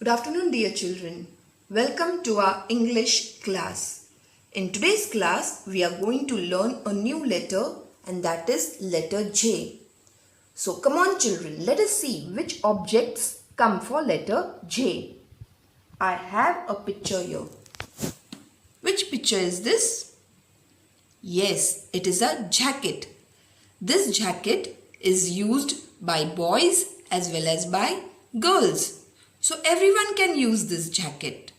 Good afternoon, dear children. Welcome to our English class. In today's class, we are going to learn a new letter, and that is letter J. So come on children, let us see which objects come for letter J. I have a picture here. Which picture is this? Yes, it is a jacket. This jacket is used by boys as well as by girls. So everyone can use this jacket.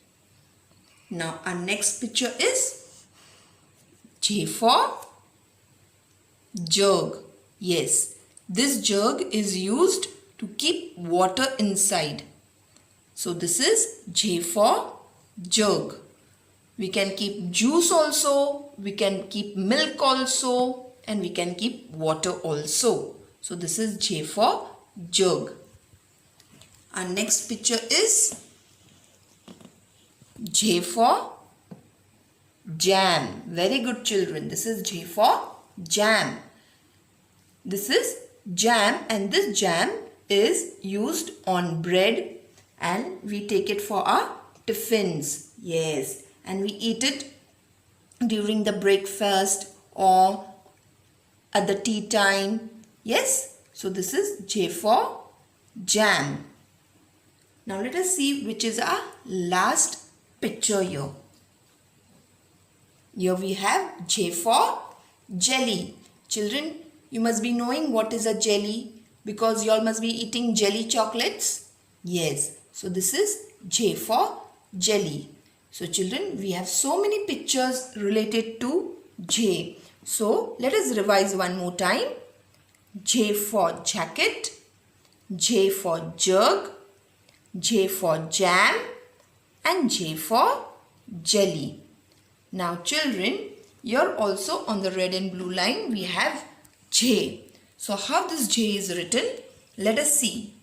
Now our next picture is J for jug. Yes, this jug is used to keep water inside. So this is J for jug. We can keep juice also, we can keep milk also, and we can keep water also. So this is J for jug. Our next picture is J for jam. Very good children. This is J for jam. This is jam, and this jam is used on bread and we take it for our tiffins. Yes, and we eat it during the breakfast or at the tea time. Yes, so this is J for jam. Now let us see which is our last picture here. Here we have J for jelly. Children, you must be knowing what is a jelly because you all must be eating jelly chocolates. Yes, so this is J for jelly. So children, we have so many pictures related to J. So let us revise one more time. J for jacket, J for jug, J for jam, and J for jelly. Now children, here also on the red and blue line we have J. So how this J is written? Let us see.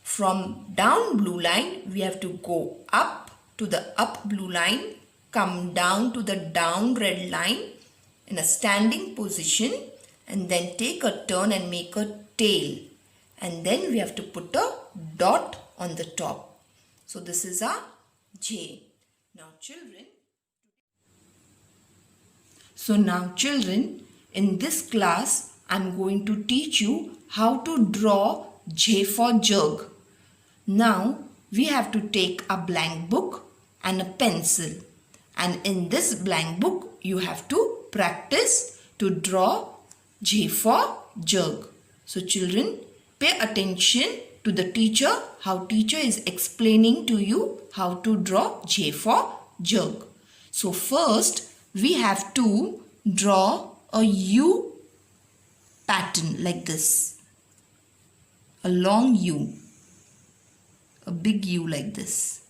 From down blue line we have to go up to the up blue line, come down to the down red line in a standing position, and then take a turn and make a tail. And then we have to put a dot on the top. So this is our J. Now children, in this class I am going to teach you how to draw J for jug. Now we have to take a blank book and a pencil, and in this blank book you have to practice to draw J for jug. So children, pay attention to the teacher, how teacher is explaining to you how to draw J for jug. So first we have to draw a U pattern like this. A long U. A big U like this.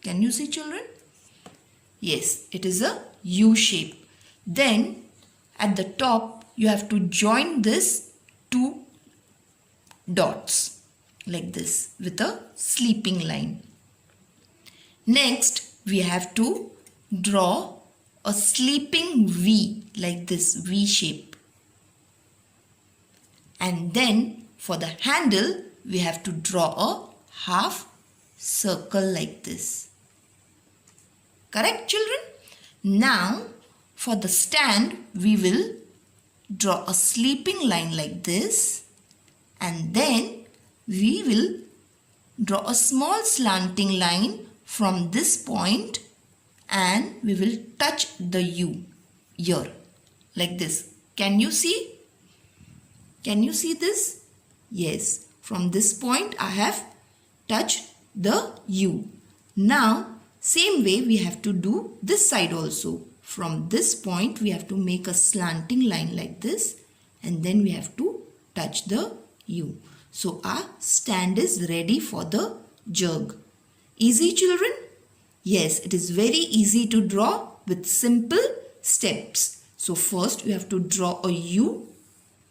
Can you see children? Yes, it is a U shape. Then at the top you have to join this two dots like this with a sleeping line. Next we have to draw a sleeping V like this V shape. And then for the handle we have to draw a half circle like this. Correct children? Now for the stand we will draw a sleeping line like this, and then we will draw a small slanting line from this point and we will touch the U here like this. Can you see? Can you see this? Yes, from this point I have touched the U. Now same way we have to do this side also. From this point we have to make a slanting line like this, and then we have to touch the U. So our stand is ready for the jug. Easy children? Yes, it is very easy to draw with simple steps. So first you have to draw a U,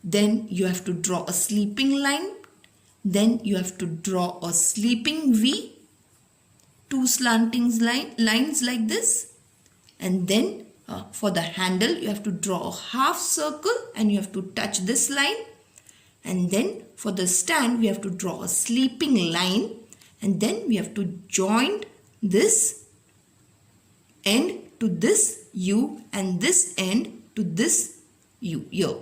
then you have to draw a sleeping line, then you have to draw a sleeping V, two slanting lines like this, and then for the handle you have to draw a half circle and you have to touch this line, and then for the stand we have to draw a sleeping line and then we have to join this end to this U and this end to this U here.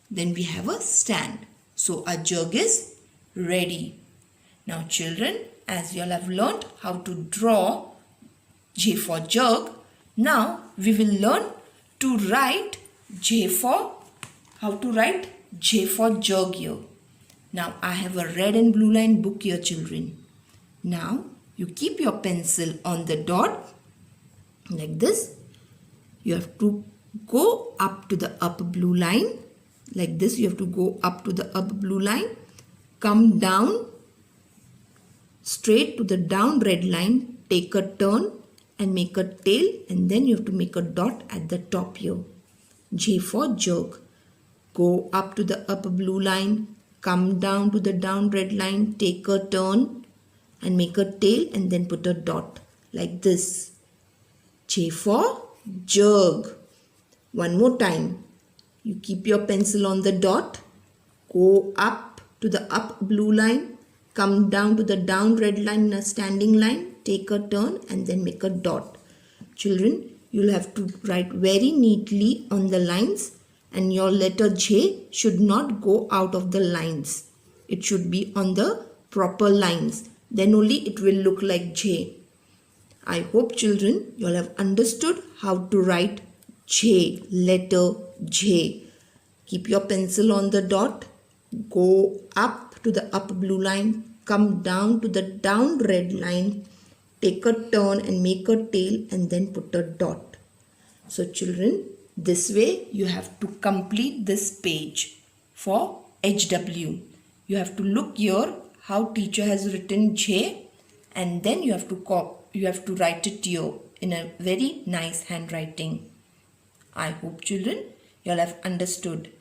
Then we have a stand. So our jug is ready. Now children, as you all have learned how to draw J for jug, now we will learn to write how to write J for jug here. Now I have a red and blue line book here children. Now you keep your pencil on the dot like this. You have to go up to the upper blue line like this. You have to go up to the upper blue line, come down straight to the down red line, take a turn and make a tail, and then you have to make a dot at the top here. J for jug. Go up to the upper blue line, come down to the down red line, take a turn and make a tail, and then put a dot like this. J for jug. One more time. You keep your pencil on the dot, go up to the up blue line, come down to the down red line in a standing line, take a turn and then make a dot. Children, you'll have to write very neatly on the lines, and your letter J should not go out of the lines. It should be on the proper lines. Then only it will look like J. I hope children, you all have understood how to write J, letter J. Keep your pencil on the dot, go up to the up blue line, come down to the down red line, take a turn and make a tail and then put a dot. So children, this way you have to complete this page for HW. You have to look here how teacher has written J, and then you have to write it here in a very nice handwriting. I hope children you all have understood.